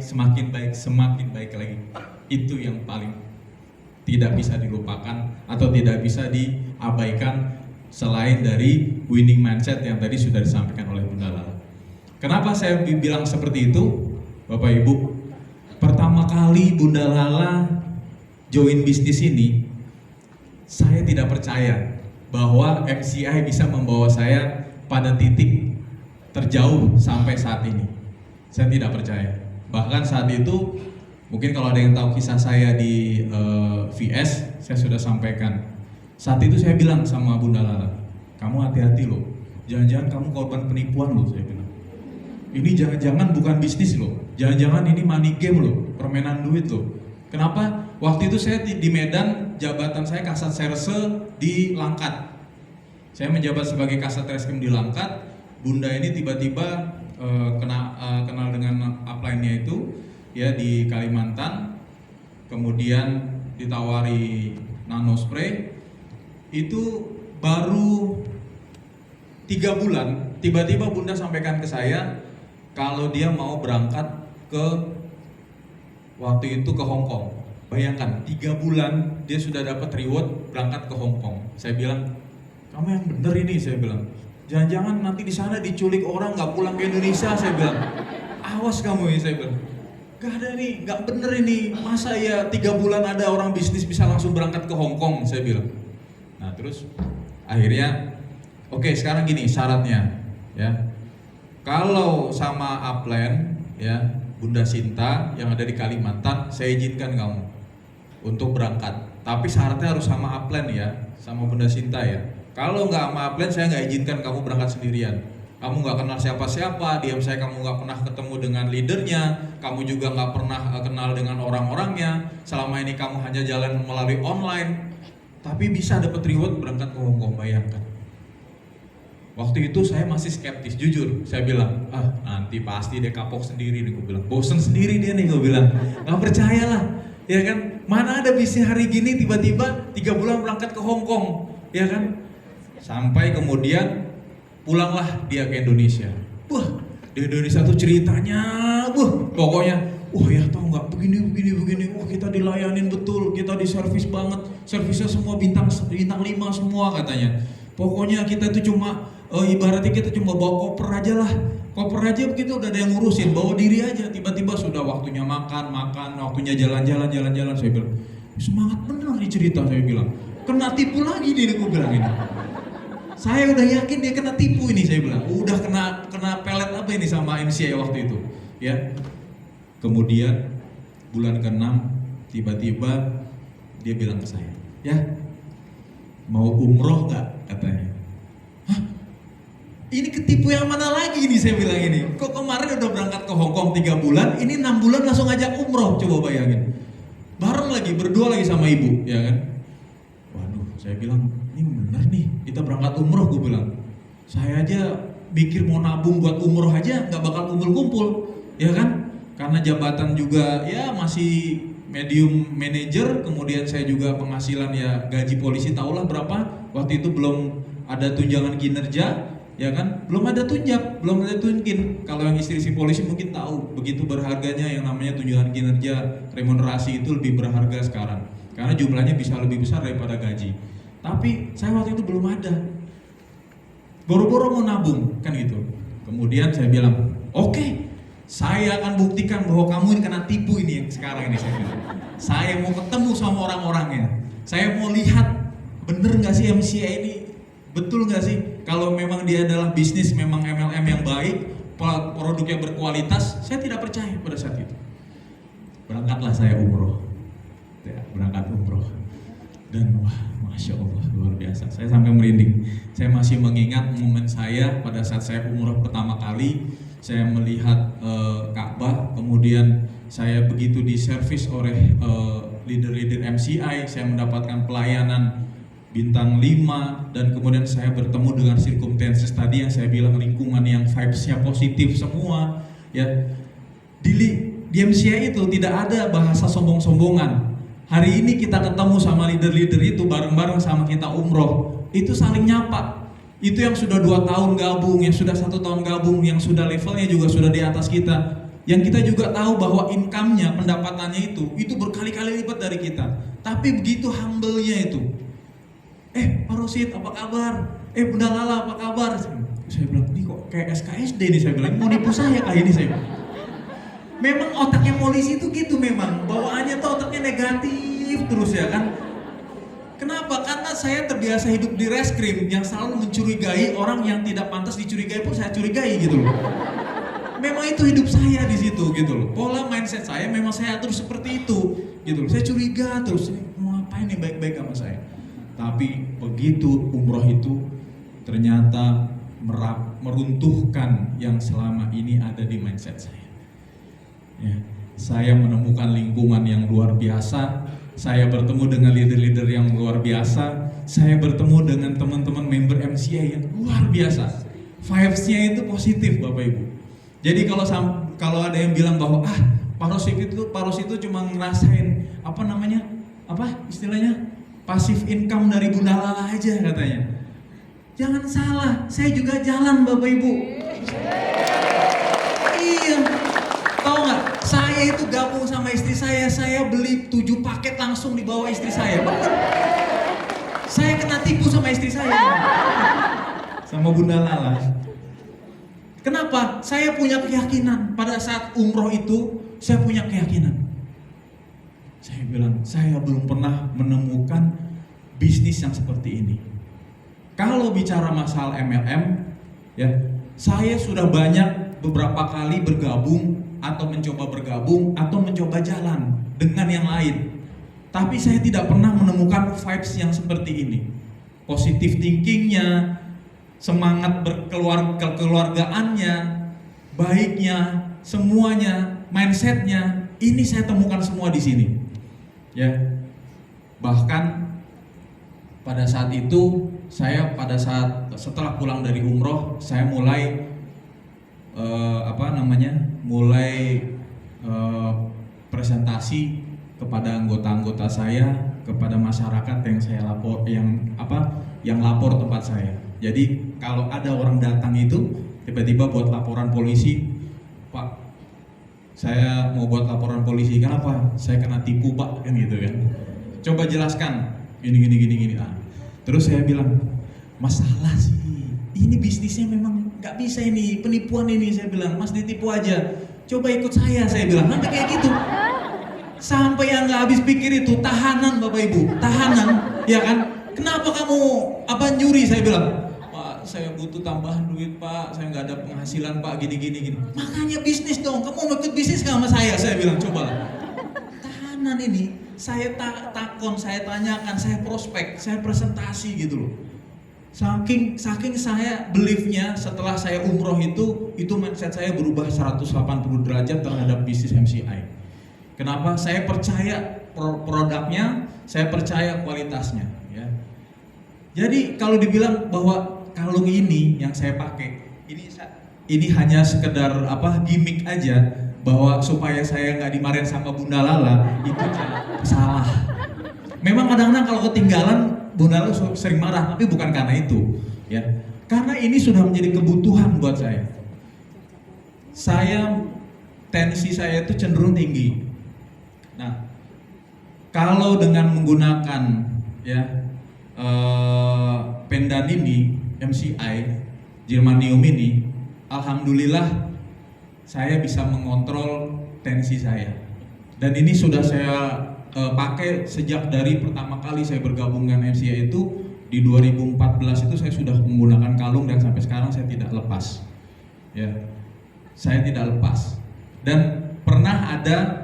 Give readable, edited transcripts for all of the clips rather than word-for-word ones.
semakin baik lagi. Itu yang paling tidak bisa dilupakan atau tidak bisa diabaikan selain dari winning mindset yang tadi sudah disampaikan oleh Bunda Lala. Kenapa saya bilang seperti itu, Bapak Ibu? Pertama kali Bunda Lala join bisnis ini, saya tidak percaya bahwa MCI bisa membawa saya pada titik terjauh sampai saat ini. Saya tidak percaya. Bahkan saat itu, mungkin kalau ada yang tahu kisah saya di VS, saya sudah sampaikan. Saat itu saya bilang sama Bunda Lala, kamu hati-hati loh, jangan-jangan kamu korban penipuan loh, saya bilang. Ini jangan-jangan bukan bisnis loh, jangan-jangan ini money game loh, permainan duit loh. Kenapa? Waktu itu saya di Medan, jabatan saya Kasat Serse di Langkat. Saya menjabat sebagai Kasat Reskrim di Langkat. Bunda ini tiba-tiba kenal dengan upline-nya itu ya di Kalimantan, kemudian ditawari nano spray. Itu baru 3 bulan, tiba-tiba Bunda sampaikan ke saya kalau dia mau berangkat ke waktu itu ke Hong Kong. Bayangkan 3 bulan dia sudah dapat reward berangkat ke Hong Kong. Saya bilang, kamu yang bener ini, saya bilang. Jangan-jangan nanti di sana diculik orang nggak pulang ke Indonesia, saya bilang. Awas kamu ya, saya bilang. Gak ada nih, nggak bener ini. Masa ya 3 bulan ada orang bisnis bisa langsung berangkat ke Hong Kong, saya bilang. Nah terus akhirnya, oke, sekarang gini syaratnya, ya. Kalau sama upline, ya Bunda Sinta yang ada di Kalimantan, saya izinkan kamu untuk berangkat. Tapi syaratnya harus sama upline ya, sama Bunda Sinta ya. Kalau nggak sama upline, saya nggak izinkan kamu berangkat sendirian. Kamu nggak kenal siapa-siapa, diam saya kamu nggak pernah ketemu dengan leadernya, kamu juga nggak pernah kenal dengan orang-orangnya. Selama ini kamu hanya jalan melalui online, tapi bisa dapat reward berangkat ke Hong Kong, bayangkan. Waktu itu saya masih skeptis, jujur. Saya bilang, nanti pasti dia kapok sendiri nih, gue bilang. Bosen sendiri dia nih, gue bilang. Nggak percayalah, ya kan? Mana ada bisnis hari gini tiba-tiba 3 bulan berangkat ke Hong Kong, ya kan? Sampai kemudian pulanglah dia ke Indonesia. Wah, di Indonesia tuh ceritanya, pokoknya, ya tau nggak begini. Wah, kita dilayanin betul, kita diservis banget, servisnya semua bintang 5 semua katanya. Pokoknya kita tuh cuma ibaratnya kita cuma bawa koper aja lah. Koper aja begitu udah ada yang ngurusin, bawa diri aja. Tiba-tiba sudah waktunya makan, waktunya jalan-jalan. Saya bilang, semangat bener nih cerita, saya bilang. Kena tipu lagi dia, gue bilang ini. Saya udah yakin dia kena tipu ini, saya bilang. Udah kena pelet apa ini sama MCI waktu itu, ya. Kemudian bulan ke-6 tiba-tiba dia bilang ke saya, ya mau umroh nggak, katanya. Hah? Ini ketipu yang mana lagi nih, saya bilang ini. Kok kemarin udah berangkat ke Hong Kong 3 bulan, ini 6 bulan langsung ngajak umroh, coba bayangin. Bareng lagi, berdua lagi sama ibu, ya kan. Waduh, saya bilang, ini benar nih, kita berangkat umroh, gue bilang. Saya aja pikir mau nabung buat umroh aja, nggak bakal kumpul-kumpul, ya kan. Karena jabatan juga ya masih medium manager, kemudian saya juga penghasilan ya gaji polisi tahulah berapa. Waktu itu belum ada tunjangan kinerja, ya kan, belum ada tunkin. Kalau yang istri si polisi mungkin tahu begitu berharganya yang namanya tunjangan kinerja, remunerasi itu lebih berharga sekarang karena jumlahnya bisa lebih besar daripada gaji. Tapi saya waktu itu belum ada, boro-boro mau nabung kan gitu. Kemudian saya bilang, oke, saya akan buktikan bahwa kamu ini kena tipu ini yang sekarang ini, saya bilang. Saya mau ketemu sama orang-orangnya. Saya mau lihat bener nggak sih MCI ini, betul nggak sih kalau memang dia adalah bisnis memang MLM yang baik, produknya berkualitas. Saya tidak percaya pada saat itu. Berangkatlah saya umroh, ya, berangkat umroh, dan wah, masya Allah, luar biasa. Saya sampai merinding. Saya masih mengingat momen saya pada saat saya umroh pertama kali. Saya melihat Ka'bah, kemudian saya begitu diservis oleh leader-leader MCI, saya mendapatkan pelayanan bintang 5, dan kemudian saya bertemu dengan circumstances tadi yang saya bilang, lingkungan yang vibes-nya positif semua, ya. Di MCI itu tidak ada bahasa sombong-sombongan. Hari ini kita ketemu sama leader-leader itu bareng-bareng sama kita umroh, itu saling nyapa. Itu yang sudah 2 tahun gabung, yang sudah 1 tahun gabung, yang sudah levelnya juga sudah di atas kita. yang kita juga tahu bahwa income-nya, pendapatannya itu berkali-kali lipat dari kita. Tapi begitu humble-nya itu. Pak Rosid, apa kabar? Bunda Lala, apa kabar? Saya bilang, ini kok kayak SKSD nih, saya bilang, mau nipu saya kah ini, saya bilang. Memang otaknya polisi itu gitu memang, bawaannya tuh otaknya negatif terus ya kan. Kenapa? Karena saya terbiasa hidup di reskrim yang selalu mencurigai orang yang tidak pantas dicurigai pun saya curigai gitu loh. Memang itu hidup saya di situ gitu loh. Pola mindset saya memang saya atur seperti itu gitu loh. Saya curiga terus, mau ngapain nih baik-baik sama saya. Tapi begitu umroh itu ternyata meruntuhkan yang selama ini ada di mindset saya. Ya, saya menemukan lingkungan yang luar biasa, saya bertemu dengan leader-leader yang luar biasa, saya bertemu dengan teman-teman member MCI yang luar biasa. Vibes-nya itu positif Bapak Ibu. Jadi kalau ada yang bilang bahwa Pak Rosid itu cuma ngerasain istilahnya pasif income dari Bunda Lala aja katanya. Jangan salah, saya juga jalan Bapak Ibu. Iya. Tahu nggak? Saya itu gabung sama istri saya beli 7 paket langsung dibawa istri saya. Saya kena tipu sama istri saya. Sama Bunda Lala. Kenapa? Saya punya keyakinan. Pada saat umroh itu, saya punya keyakinan. Saya bilang, saya belum pernah menemukan bisnis yang seperti ini. Kalau bicara masalah MLM, ya, saya sudah banyak beberapa kali bergabung atau mencoba bergabung atau mencoba jalan dengan yang lain. Tapi saya tidak pernah menemukan vibes yang seperti ini. Positive thinkingnya, semangat kekeluargaannya, baiknya, semuanya, mindsetnya, ini saya temukan semua di sini. Ya, bahkan pada saat itu setelah pulang dari umroh, saya mulai presentasi kepada anggota-anggota saya, kepada masyarakat yang lapor tempat saya. Jadi kalau ada orang datang itu tiba-tiba buat laporan polisi, Pak, saya mau buat laporan polisi, kenapa? Saya kena tipu Pak, kan gitu kan. Coba jelaskan, gini. Terus saya bilang, masalah sih, ini bisnisnya memang nggak bisa ini, penipuan ini. Saya bilang, Mas ditipu aja, coba ikut saya bilang, sampai kayak gitu. Sampai yang nggak habis pikir itu, tahanan Bapak Ibu, tahanan, ya kan? Kenapa kamu nyuri? Saya bilang, Pak, saya butuh tambahan duit Pak, saya nggak ada penghasilan Pak, gini. Makanya bisnis dong, kamu mau ikut bisnis nggak sama saya bilang, coba. Tahanan ini, saya takon, saya tanyakan, saya prospek, saya presentasi gitu loh. Saking saya beliefnya setelah saya umroh itu mindset saya berubah 180 derajat terhadap bisnis MCI. Kenapa? Saya percaya produknya, saya percaya kualitasnya. Ya. Jadi kalau dibilang bahwa kalung ini yang saya pakai, ini hanya sekedar gimmick aja, bahwa supaya saya nggak dimarahin sama Bunda Lala, itu salah. Memang kadang-kadang kalau ketinggalan Bunda Lala sering marah, tapi bukan karena itu, ya. Karena ini sudah menjadi kebutuhan buat saya. Tensi saya itu cenderung tinggi. Nah, kalau dengan menggunakan pendan ini, MCI, germanium ini, alhamdulillah saya bisa mengontrol tensi saya. Dan ini sudah saya pakai sejak dari pertama kali saya bergabung dengan MCI itu di 2014 itu saya sudah menggunakan kalung dan sampai sekarang saya tidak lepas. Ya, saya tidak lepas. Dan pernah ada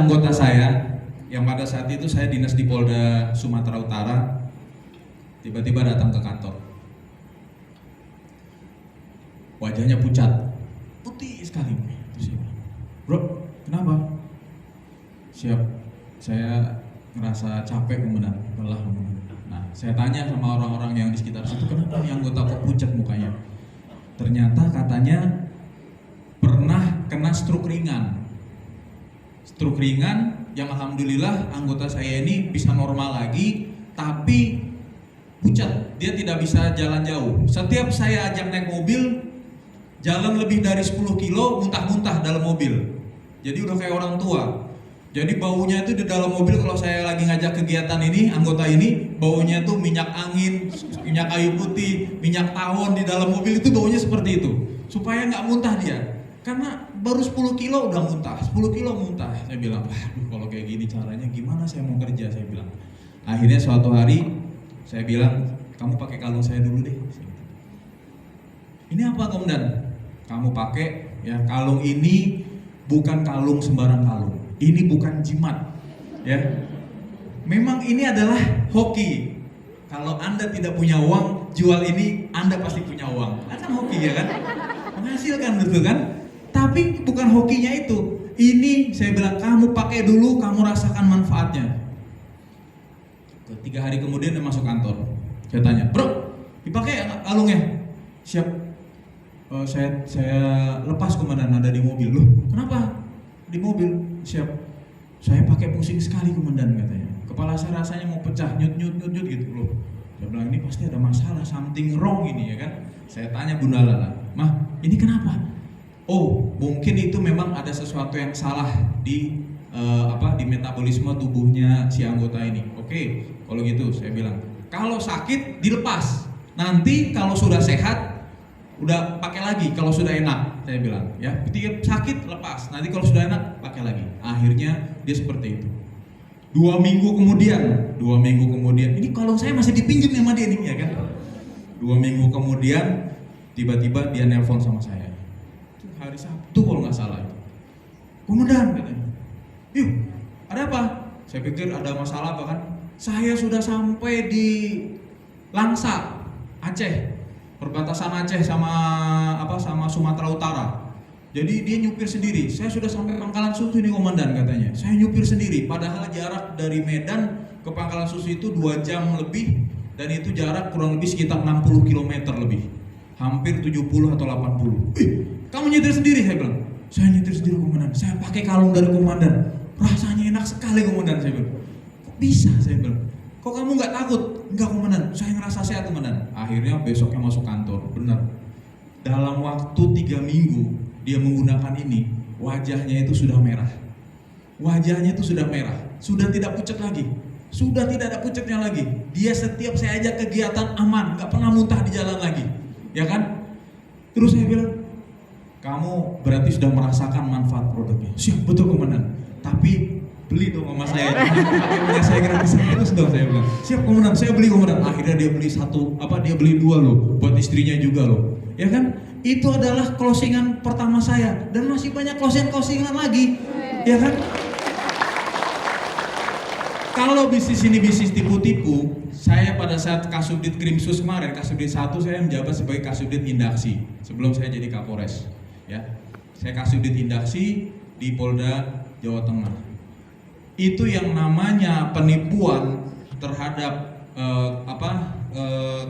anggota saya yang pada saat itu saya dinas di Polda Sumatera Utara, tiba-tiba datang ke kantor. Wajahnya pucat, putih sekali. Terus dia bilang, Bro, kenapa? Siap, saya ngerasa capek lelah. Nah, saya tanya sama orang-orang yang di sekitar situ, kenapa nih anggota kok pucat mukanya? Ternyata katanya pernah kena stroke ringan. Stroke ringan yang alhamdulillah anggota saya ini bisa normal lagi, tapi pucat, dia tidak bisa jalan jauh. Setiap saya ajak naik mobil, jalan lebih dari 10 kilo muntah-muntah dalam mobil. Jadi udah kayak orang tua. Jadi baunya itu di dalam mobil kalau saya lagi ngajak kegiatan ini, anggota ini, baunya tuh minyak angin, minyak kayu putih, minyak tawon di dalam mobil itu baunya seperti itu. Supaya nggak muntah dia. Karena baru 10 kilo udah muntah, 10 kilo muntah. Saya bilang, waduh kalau kayak gini caranya gimana saya mau kerja, saya bilang. Akhirnya suatu hari saya bilang, kamu pakai kalung saya dulu deh. Ini apa komandan? Kamu pakai ya, kalung ini bukan kalung sembarang kalung. Ini bukan jimat, ya. Memang ini adalah hoki. Kalau Anda tidak punya uang, jual ini, Anda pasti punya uang. Kan hoki ya kan? Menghasilkan betul kan? Tapi bukan hokinya itu. Ini saya bilang kamu pakai dulu, kamu rasakan manfaatnya. 3 hari kemudian dia masuk kantor. Saya tanya, bro, dipakai kalungnya? Siap. Saya lepas komandan, ada di mobil. Loh, kenapa? Di mobil. Siap. Saya pakai pusing sekali komandan katanya. Kepala saya rasanya mau pecah, nyut gitu loh. Saya bilang ini pasti ada masalah, something wrong ini ya kan. Saya tanya Bunda Lala, "Mah, ini kenapa?" Oh, mungkin itu memang ada sesuatu yang salah di di metabolisme tubuhnya si anggota ini. Oke, kalau gitu saya bilang, kalau sakit dilepas. Nanti kalau sudah sehat udah pakai lagi kalau sudah enak, saya bilang ya. Ketika sakit lepas, nanti kalau sudah enak pakai lagi. Akhirnya dia seperti itu. 2 minggu kemudian, ini kalau saya masih dipinjam sama dia nih ya kan. 2 minggu kemudian tiba-tiba dia nelpon sama saya. Itu hari Sabtu kalau nggak salah itu. Komandan katanya, yuk ada apa? Saya pikir ada masalah apa kan? Saya sudah sampai di Langsa, Aceh. Perbatasan Aceh sama Sumatera Utara. Jadi dia nyupir sendiri. Saya sudah sampai Pangkalan Susu nih komandan katanya. Saya nyupir sendiri. Padahal jarak dari Medan ke Pangkalan Susu itu 2 jam lebih, dan itu jarak kurang lebih sekitar 60 km lebih. Hampir 70 atau 80. Kamu nyetir sendiri? Saya bilang. Saya nyetir sendiri komandan. Saya pakai kalung dari komandan. Rasanya enak sekali komandan, saya bilang. Kok bisa? Saya bilang. Kok kamu nggak takut? Enggak komandan, saya ngerasa sehat komandan. Akhirnya besoknya masuk kantor, benar. Dalam waktu 3 minggu dia menggunakan ini, wajahnya itu sudah merah. Wajahnya itu sudah merah, sudah tidak pucat lagi. Sudah tidak ada pucatnya lagi. Dia setiap saya ajak kegiatan aman, nggak pernah muntah di jalan lagi. Ya kan? Terus saya bilang, kamu berarti sudah merasakan manfaat produknya. Siap, betul komandan. Tapi beli dong sama saya, pakai punya saya gratis terus dong, saya bilang. Siap komandan, saya beli komandan. Akhirnya dia beli dia beli 2 loh, buat istrinya juga loh. Ya kan? Itu adalah closingan pertama saya, dan masih banyak closingan lagi. Ya kan? Kalau bisnis ini bisnis tipu-tipu, saya pada saat Kasubdit Krimsus kemarin, Kasubdit 1, saya menjabat sebagai Kasubdit Indaksi sebelum saya jadi Kapolres. Ya, saya Kasubdit Indaksi di Polda Jawa Tengah. Itu yang namanya penipuan terhadap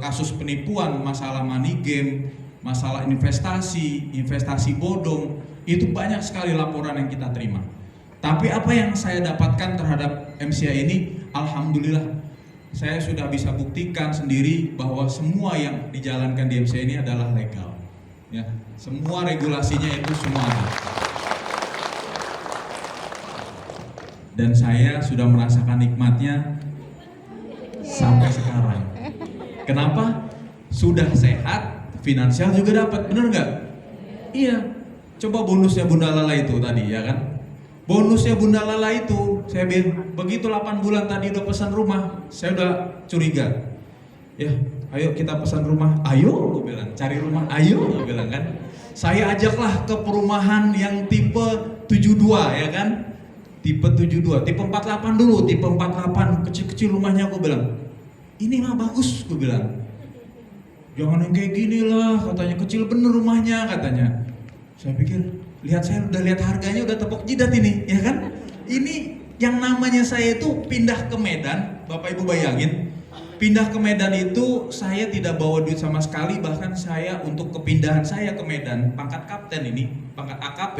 kasus penipuan, masalah money game, masalah investasi bodong, itu banyak sekali laporan yang kita terima. Tapi apa yang saya dapatkan terhadap MCI ini, alhamdulillah saya sudah bisa buktikan sendiri bahwa semua yang dijalankan di MCI ini adalah legal. Ya, semua regulasinya itu semua ada. Dan saya sudah merasakan nikmatnya sampai sekarang. Kenapa? Sudah sehat, finansial juga dapat, bener nggak? Iya. Coba bonusnya Bunda Lala itu tadi, ya kan? Bonusnya Bunda Lala itu, saya bilang, begitu 8 bulan tadi udah pesan rumah, saya udah curiga. Ya, ayo kita pesan rumah. Ayo, gue bilang, cari rumah. Ayo, gue bilang kan. Saya ajaklah ke perumahan yang tipe 72, ya kan? Tipe 72, tipe 48 dulu, tipe 48, kecil-kecil rumahnya, aku bilang. Ini mah bagus, aku bilang. Jangan yang kayak gini lah, katanya kecil bener rumahnya, katanya. Saya pikir, saya udah lihat harganya, udah tepuk jidat ini, ya kan? Ini yang namanya saya itu pindah ke Medan, Bapak Ibu bayangin. Pindah ke Medan itu saya tidak bawa duit sama sekali, bahkan saya untuk kepindahan saya ke Medan, pangkat kapten ini, pangkat AKP,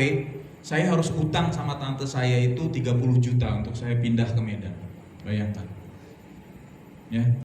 saya harus utang sama tante saya itu 30 juta untuk saya pindah ke Medan. Bayangkan. Ya.